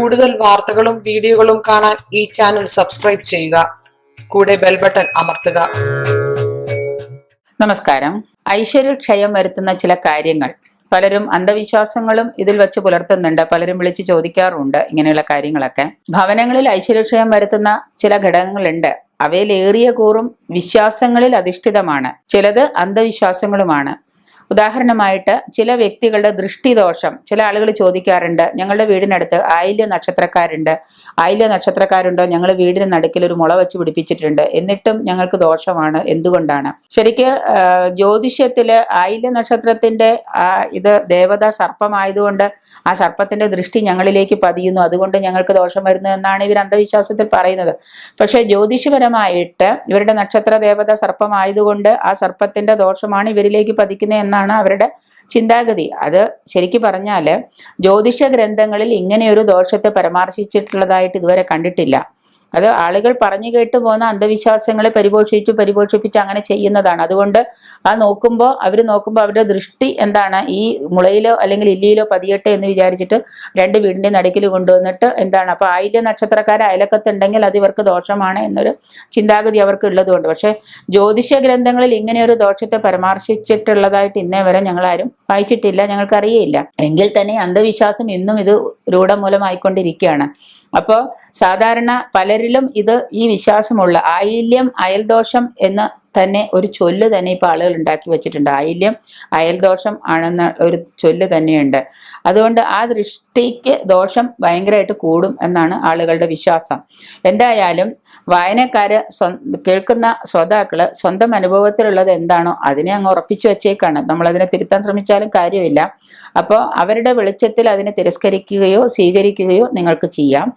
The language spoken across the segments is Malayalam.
കൂടുതൽ വാർത്തകളും വീഡിയോകളും കാണാൻ ഈ ചാനൽ സബ്സ്ക്രൈബ് ചെയ്യുക. കൂടെ ബെൽ ബട്ടൺ അമർത്തുക. നമസ്കാരം. ഐശ്വര്യക്ഷയം വരുത്തുന്ന ചില കാര്യങ്ങൾ പലരും അന്ധവിശ്വാസങ്ങളും ഇതിൽ വെച്ച് പുലർത്തുന്നുണ്ട്. പലരും വിളിച്ച് ചോദിക്കാറുണ്ട് ഇങ്ങനെയുള്ള കാര്യങ്ങളൊക്കെ. ഭവനങ്ങളിൽ ഐശ്വര്യക്ഷയം വരുത്തുന്ന ചില ഘടകങ്ങളുണ്ട്. അവയിൽ ഏറിയ കൂറും വിശ്വാസങ്ങളിൽ അധിഷ്ഠിതമാണ്, ചിലത് അന്ധവിശ്വാസങ്ങളുമാണ്. ഉദാഹരണമായിട്ട് ചില വ്യക്തികളുടെ ദൃഷ്ടിദോഷം. ചില ആളുകൾ ചോദിക്കാറുണ്ട്, ഞങ്ങളുടെ വീടിനടുത്ത് ആയില്യ നക്ഷത്രക്കാരുണ്ടോ, ഞങ്ങൾ വീടിന് നടുക്കിൽ ഒരു മുള വെച്ച് പിടിപ്പിച്ചിട്ടുണ്ട്, എന്നിട്ടും ഞങ്ങൾക്ക് ദോഷമാണ്, എന്തുകൊണ്ടാണ്? ശരിക്ക് ജ്യോതിഷത്തില് ആയില്യ നക്ഷത്രത്തിന്റെ ഇത് ദേവതാ സർപ്പമായതുകൊണ്ട് ആ സർപ്പത്തിന്റെ ദൃഷ്ടി ഞങ്ങളിലേക്ക് പതിയുന്നു, അതുകൊണ്ട് ഞങ്ങൾക്ക് ദോഷം വരുന്നു എന്നാണ് ഇവർ അന്ധവിശ്വാസത്തിൽ പറയുന്നത്. പക്ഷെ ജ്യോതിഷപരമായിട്ട് ഇവരുടെ നക്ഷത്ര ദേവത സർപ്പമായതുകൊണ്ട് ആ സർപ്പത്തിന്റെ ദോഷമാണ് ഇവരിലേക്ക് പതിക്കുന്നത് എന്നാണ് അവരുടെ ചിന്താഗതി. അത് ശരിക്കും പറഞ്ഞാല് ജ്യോതിഷ ഗ്രന്ഥങ്ങളിൽ ഇങ്ങനെയൊരു ദോഷത്തെ പരാമർശിച്ചിട്ടുള്ളതായിട്ട് ഇതുവരെ കണ്ടിട്ടില്ല. അത് ആളുകൾ പറഞ്ഞു കേട്ടു പോകുന്ന അന്ധവിശ്വാസങ്ങളെ പരിപോഷിപ്പിച്ച് അങ്ങനെ ചെയ്യുന്നതാണ്. അതുകൊണ്ട് നോക്കുമ്പോൾ അവരുടെ ദൃഷ്ടി എന്താണ്, ഈ മുളയിലോ അല്ലെങ്കിൽ ഇല്ലിയിലോ പതിയട്ടെ എന്ന് വിചാരിച്ചിട്ട് രണ്ട് വീടിന്റെ നടുക്കിൽ കൊണ്ടുവന്നിട്ട് എന്താണ്, അപ്പൊ ആയില്യ നക്ഷത്രക്കാർ അയലക്കത്തുണ്ടെങ്കിൽ അത് ഇവർക്ക് ദോഷമാണ് എന്നൊരു ചിന്താഗതി അവർക്ക് ഉള്ളതുകൊണ്ട്. പക്ഷെ ജ്യോതിഷ ഗ്രന്ഥങ്ങളിൽ ഇങ്ങനെയൊരു ദോഷത്തെ പരാമർശിച്ചിട്ടുള്ളതായിട്ട് ഇന്നേ വരെ ഞങ്ങളാരും വായിച്ചിട്ടില്ല, ഞങ്ങൾക്കറിയില്ല. എങ്കിൽ തന്നെ അന്ധവിശ്വാസം ഇന്നും ഇത് രൂഢമൂലമായിക്കൊണ്ടിരിക്കുകയാണ്. അപ്പോൾ സാധാരണ പലരിലും ഈ വിശ്വാസമുള്ള ആയില്യം അയൽദോഷം എന്ന് തന്നെ ഒരു ചൊല്ല് തന്നെ ഇപ്പൊ ആളുകൾ ഉണ്ടാക്കി വെച്ചിട്ടുണ്ട്. ആയില്യം അയൽദോഷം ആണെന്ന ഒരു ചൊല്ല് തന്നെയുണ്ട്. അതുകൊണ്ട് ആ ദൃഷ്ടിക്ക് ദോഷം ഭയങ്കരമായിട്ട് കൂടും എന്നാണ് ആളുകളുടെ വിശ്വാസം. എന്തായാലും വായനക്കാര് കേൾക്കുന്ന ശ്രോതാക്കള് സ്വന്തം അനുഭവത്തിലുള്ളത് എന്താണോ അതിനെ അങ്ങ് ഉറപ്പിച്ചു വെച്ചേക്കാണ്. നമ്മളതിനെ തിരുത്താൻ ശ്രമിച്ചാലും കാര്യമില്ല. അപ്പോൾ അവരുടെ വെളിച്ചത്തിൽ അതിനെ തിരസ്കരിക്കുകയോ സ്വീകരിക്കുകയോ നിങ്ങൾക്ക് ചെയ്യാം.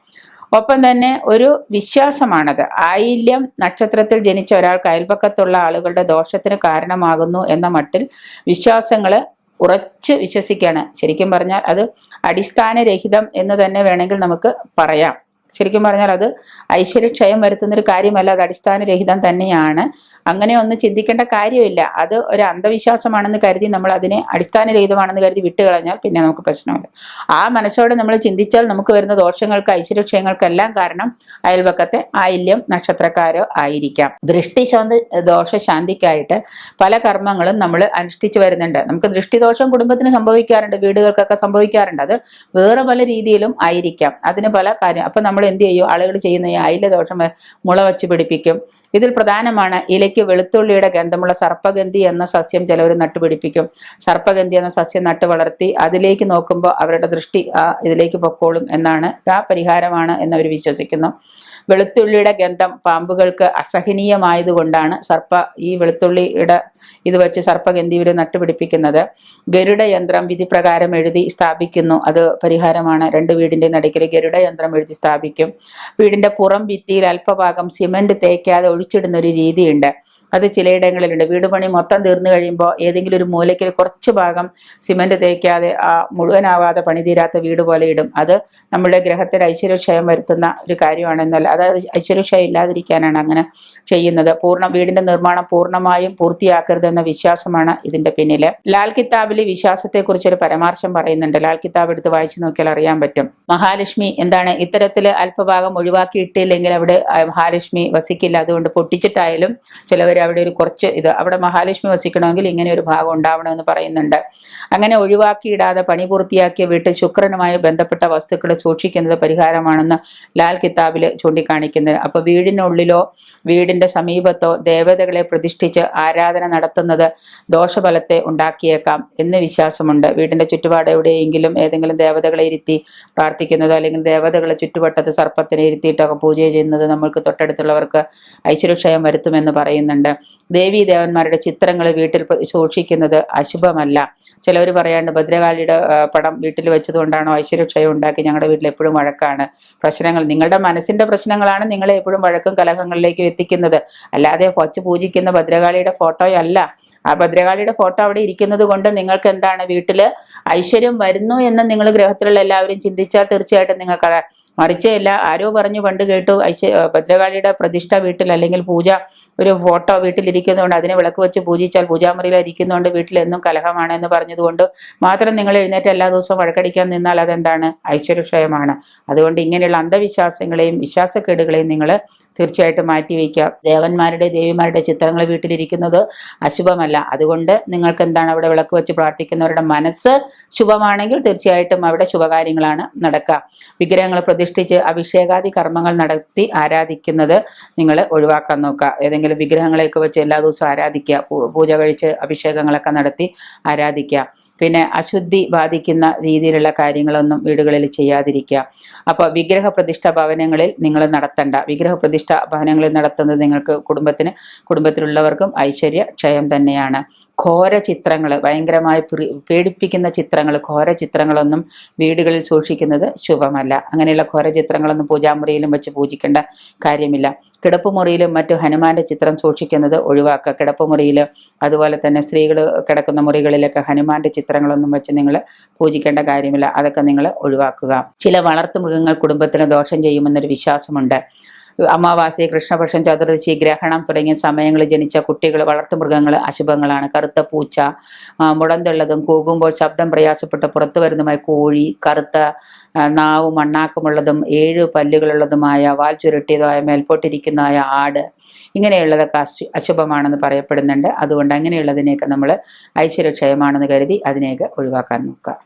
ഒപ്പം തന്നെ ഒരു വിശ്വാസമാണത്. ആയില്യം നക്ഷത്രത്തിൽ ജനിച്ച ഒരാൾക്ക് അയൽപക്കത്തുള്ള ആളുകളുടെ ദോഷത്തിന് കാരണമാകുന്നു എന്ന മട്ടിൽ വിശ്വാസങ്ങള് ഉറച്ച് വിശ്വസിക്കുകയാണ്. ശരിക്കും പറഞ്ഞാൽ അത് അടിസ്ഥാനരഹിതം എന്ന് തന്നെ വേണമെങ്കിൽ നമുക്ക് പറയാം. ശരിക്കും പറഞ്ഞാൽ അത് ഐശ്വര്യക്ഷയം വരുത്തുന്നൊരു കാര്യമല്ല, അത് അടിസ്ഥാനരഹിതം തന്നെയാണ്. അങ്ങനെ ഒന്നും ചിന്തിക്കേണ്ട കാര്യമില്ല. അത് ഒരു അന്ധവിശ്വാസമാണെന്ന് കരുതി നമ്മൾ അതിനെ അടിസ്ഥാനരഹിതമാണെന്ന് കരുതി വിട്ടുകളഞ്ഞാൽ പിന്നെ നമുക്ക് പ്രശ്നമില്ല. ആ മനസ്സോടെ നമ്മൾ ചിന്തിച്ചാൽ നമുക്ക് വരുന്ന ദോഷങ്ങൾക്ക് ഐശ്വര്യക്ഷയങ്ങൾക്കെല്ലാം കാരണം അയൽപക്കത്തെ ആയില്യം നക്ഷത്രക്കാരോ ആയിരിക്കാം. ദോഷശാന്തിക്കായിട്ട് പല കർമ്മങ്ങളും നമ്മൾ അനുഷ്ഠിച്ചു വരുന്നുണ്ട്. നമുക്ക് ദൃഷ്ടിദോഷം കുടുംബത്തിന് സംഭവിക്കാറുണ്ട്, വീടുകൾക്കൊക്കെ സംഭവിക്കാറുണ്ട്. അത് വേറെ പല രീതിയിലും ആയിരിക്കാം. അതിന് പല കാര്യം. അപ്പൊ നമ്മൾ എന്ത് ചെയ്യും? ആളുകൾ ചെയ്യുന്ന ഈ ആയില്യ ദോഷം മുള വച്ച് പിടിപ്പിക്കും. ഇതിൽ പ്രധാനമാണ് ഇലയ്ക്ക് വെളുത്തുള്ളിയുടെ ഗന്ധമുള്ള സർപ്പഗന്ധി എന്ന സസ്യം ചിലവർ നട്ടുപിടിപ്പിക്കും. സർപ്പഗന്ധി എന്ന സസ്യം നട്ടു വളർത്തി അതിലേക്ക് നോക്കുമ്പോൾ അവരുടെ ദൃഷ്ടി ഇതിലേക്ക് പൊക്കോളും എന്നാണ്, ആ പരിഹാരമാണ് എന്നവർ വിശ്വസിക്കുന്നു. വെളുത്തുള്ളിയുടെ ഗന്ധം പാമ്പുകൾക്ക് അസഹനീയമായതുകൊണ്ടാണ് ഈ വെളുത്തുള്ളിയുടെ ഇത് വെച്ച് സർപ്പഗന്ധി ഇവർ നട്ടുപിടിപ്പിക്കുന്നത്. ഗരുഡ യന്ത്രം വിധിപ്രകാരം എഴുതി സ്ഥാപിക്കുന്നു, അത് പരിഹാരമാണ്. രണ്ട് വീടിന്റെ നടുക്കിൽ ഗരുഡ യന്ത്രം എഴുതി സ്ഥാപിക്കും. വീടിന്റെ പുറം ഭിത്തിയിൽ അല്പഭാഗം സിമന്റ് തേക്കാതെ ഒഴിച്ചിടുന്ന ഒരു രീതിയുണ്ട്. അത് ചിലയിടങ്ങളിലുണ്ട്. വീട് പണി മൊത്തം തീർന്നു കഴിയുമ്പോൾ ഏതെങ്കിലും ഒരു മൂലയ്ക്ക് കുറച്ച് ഭാഗം സിമന്റ് തേക്കാതെ മുഴുവനാവാതെ പണി തീരാത്ത വീട് പോലെ ഇടും. അത് നമ്മുടെ ഗ്രഹത്തിൽ ഐശ്വര്യക്ഷയം വരുത്തുന്ന ഒരു കാര്യമാണെന്നല്ല, അതായത് ഐശ്വര്യക്ഷയം ഇല്ലാതിരിക്കാനാണ് അങ്ങനെ ചെയ്യുന്നത്. വീടിന്റെ നിർമ്മാണം പൂർണ്ണമായും പൂർത്തിയാക്കരുതെന്ന വിശ്വാസമാണ് ഇതിന്റെ പിന്നില്. ലാൽ കിതാബിൽ വിശ്വാസത്തെക്കുറിച്ചൊരു പരാമർശം പറയുന്നുണ്ട്. ലാൽ കിതാബ് എടുത്ത് വായിച്ചു നോക്കിയാൽ അറിയാൻ പറ്റും. മഹാലക്ഷ്മി എന്താണ്, ഇത്തരത്തില് അല്പഭാഗം ഒഴിവാക്കിയിട്ടില്ലെങ്കിൽ അവിടെ മഹാലക്ഷ്മി വസിക്കില്ല. അതുകൊണ്ട് പൊട്ടിച്ചിട്ടായാലും ചിലവർ അവിടെ ഒരു കുറച്ച് അവിടെ മഹാലക്ഷ്മി വസിക്കണമെങ്കിൽ ഇങ്ങനെ ഒരു ഭാഗം ഉണ്ടാവണമെന്ന് പറയുന്നുണ്ട്. അങ്ങനെ ഒഴിവാക്കിയിടാതെ പണി പൂർത്തിയാക്കിയ വീട്ടിൽ ശുക്രനുമായി ബന്ധപ്പെട്ട വസ്തുക്കൾ സൂക്ഷിക്കുന്നത് പരിഹാരമാണെന്ന് ലാൽ കിതാബിൽ ചൂണ്ടിക്കാണിക്കുന്നത്. അപ്പൊ വീടിനുള്ളിലോ വീടിന്റെ സമീപത്തോ ദേവതകളെ പ്രതിഷ്ഠിച്ച് ആരാധന നടത്തുന്നത് ദോഷഫലത്തെ ഉണ്ടാക്കിയേക്കാം എന്ന് വിശ്വാസമുണ്ട്. വീടിന്റെ ചുറ്റുപാട് എവിടെയെങ്കിലും ഏതെങ്കിലും ദേവതകളെ ഇരുത്തി പ്രാർത്ഥിക്കുന്നത് അല്ലെങ്കിൽ ദേവതകളെ ചുറ്റുവട്ടത്ത് സർപ്പത്തിനെ ഇരുത്തിയിട്ടൊക്കെ പൂജ ചെയ്യുന്നത് നമ്മൾക്ക് തൊട്ടടുത്തുള്ളവർക്ക് ഐശ്വര്യക്ഷയം വരുത്തുമെന്ന് പറയുന്നുണ്ട്. ദേവീ ദേവന്മാരുടെ ചിത്രങ്ങൾ വീട്ടിൽ സൂക്ഷിക്കുന്നത് അശുഭമല്ല. ചിലവർ പറയാണ്ട് ഭദ്രകാളിയുടെ പടം വീട്ടിൽ വെച്ചതുകൊണ്ടാണോ ഐശ്വര്യക്ഷയം ഉണ്ടാക്കി, ഞങ്ങളുടെ വീട്ടിൽ എപ്പോഴും വഴക്കാണ്, പ്രശ്നങ്ങൾ, നിങ്ങളുടെ മനസ്സിന്റെ പ്രശ്നങ്ങളാണ് നിങ്ങളെ എപ്പോഴും വഴക്കും കലഹങ്ങളിലേക്ക് എത്തിക്കുന്നത്. അല്ലാതെ വച്ച് പൂജിക്കുന്ന ഭദ്രകാളിയുടെ ഫോട്ടോയല്ല. ആ ഭദ്രകാളിയുടെ ഫോട്ടോ അവിടെ ഇരിക്കുന്നത് കൊണ്ട് നിങ്ങൾക്ക് എന്താണ്, വീട്ടില് ഐശ്വര്യം വരുന്നു എന്ന് നിങ്ങൾ ഗ്രഹത്തിലുള്ള എല്ലാവരും ചിന്തിച്ചാൽ തീർച്ചയായിട്ടും നിങ്ങൾക്ക് മറിച്ചല്ല, ആരോ പറഞ്ഞു പണ്ട് കേട്ടു ഭദ്രകാളിയുടെ പ്രതിഷ്ഠ വീട്ടിൽ അല്ലെങ്കിൽ പൂജ ഒരു ഫോട്ടോ വീട്ടിലിരിക്കുന്നതുകൊണ്ട് അതിനെ വിളക്ക് വെച്ച് പൂജിച്ചാൽ പൂജാമുറിയിൽ ഇരിക്കുന്നതുകൊണ്ട് വീട്ടിലെന്നും കലഹമാണ് എന്ന് പറഞ്ഞതുകൊണ്ട് മാത്രം നിങ്ങൾ എഴുന്നേറ്റ് എല്ലാ ദിവസവും വഴക്കടിക്കാൻ നിന്നാൽ അതെന്താണ്? ഐശ്വര്യക്ഷയമാണ്. അതുകൊണ്ട് ഇങ്ങനെയുള്ള അന്ധവിശ്വാസങ്ങളെയും വിശ്വാസക്കേടുകളെയും നിങ്ങൾ തീർച്ചയായിട്ടും മാറ്റിവെക്കുക. ദേവന്മാരുടെ ദേവിമാരുടെ ചിത്രങ്ങൾ വീട്ടിലിരിക്കുന്നത് അശുഭമല്ല. അതുകൊണ്ട് നിങ്ങൾക്ക് എന്താണ്, അവിടെ വിളക്ക് വെച്ച് പ്രാർത്ഥിക്കുന്നവരുടെ മനസ്സ് ശുഭമാണെങ്കിൽ തീർച്ചയായിട്ടും അവിടെ ശുഭകാര്യങ്ങളാണ് നടക്കുക. വിഗ്രഹങ്ങൾ പ്രതിഷ്ഠിച്ച് അഭിഷേകാദി കർമ്മങ്ങൾ നടത്തി ആരാധിക്കുന്നത് നിങ്ങൾ ഒഴിവാക്കാൻ നോക്കുക. ഏതെങ്കിലും വിഗ്രഹങ്ങളെയൊക്കെ വെച്ച് എല്ലാ ദിവസവും ആരാധിക്കുക, പൂജ കഴിച്ച് അഭിഷേകങ്ങളൊക്കെ നടത്തി ആരാധിക്കുക. പിന്നെ അശുദ്ധി ബാധിക്കുന്ന രീതിയിലുള്ള കാര്യങ്ങളൊന്നും വീടുകളിൽ ചെയ്യാതിരിക്കുക. അപ്പോൾ വിഗ്രഹ പ്രതിഷ്ഠ ഭവനങ്ങളിൽ നിങ്ങൾ നടത്തണ്ട. വിഗ്രഹ പ്രതിഷ്ഠ ഭവനങ്ങളിൽ നടത്തുന്നത് നിങ്ങൾക്ക് കുടുംബത്തിലുള്ളവർക്കും ഐശ്വര്യ ക്ഷയം തന്നെയാണ്. ഘോര ചിത്രങ്ങൾ, ഭയങ്കരമായി പേടിപ്പിക്കുന്ന ചിത്രങ്ങൾ, ഘോര ചിത്രങ്ങളൊന്നും വീടുകളിൽ സൂക്ഷിക്കുന്നത് ശുഭമല്ല. അങ്ങനെയുള്ള ഘോര ചിത്രങ്ങളൊന്നും പൂജാമുറിയിലും വെച്ച് പൂജിക്കേണ്ട കാര്യമില്ല. കിടപ്പുമുറിയിലും മറ്റു ഹനുമാന്റെ ചിത്രം സൂക്ഷിക്കുന്നത് ഒഴിവാക്കുക. കിടപ്പുമുറിയിൽ അതുപോലെ തന്നെ സ്ത്രീകൾ കിടക്കുന്ന മുറികളിലൊക്കെ ഹനുമാന്റെ ചിത്രങ്ങളൊന്നും വെച്ച് നിങ്ങൾ പൂജിക്കേണ്ട കാര്യമില്ല. അതൊക്കെ നിങ്ങൾ ഒഴിവാക്കുക. ചില വളർത്തുമൃഗങ്ങൾ കുടുംബത്തിന് ദോഷം ചെയ്യുമെന്നൊരു വിശ്വാസമുണ്ട്. അമാവാസി, കൃഷ്ണപക്ഷം, ചതുർദശി, ഗ്രഹണം തുടങ്ങിയ സമയങ്ങളിൽ ജനിച്ച കുട്ടികൾ, വളർത്തുമൃഗങ്ങൾ അശുഭങ്ങളാണ്. കറുത്ത പൂച്ച, മുടന്തുള്ളതും കൂകുമ്പോൾ ശബ്ദം പ്രയാസപ്പെട്ട് പുറത്തു വരുന്നതുമായ കോഴി, കറുത്ത നാവും മണ്ണാക്കമുള്ളതും 7 പല്ലുകളുള്ളതുമായ വാൽ ചുരുട്ടിയതായ മേൽപോട്ടിരിക്കുന്നതായ ആട്, ഇങ്ങനെയുള്ളതൊക്കെ അശുഭമാണെന്ന് പറയപ്പെടുന്നുണ്ട്. അതുകൊണ്ട് അങ്ങനെയുള്ളതിനെയൊക്കെ നമ്മൾ ഐശ്വര്യക്ഷയമാണെന്ന് കരുതി അതിനെയൊക്കെ ഒഴിവാക്കാൻ നോക്കുക.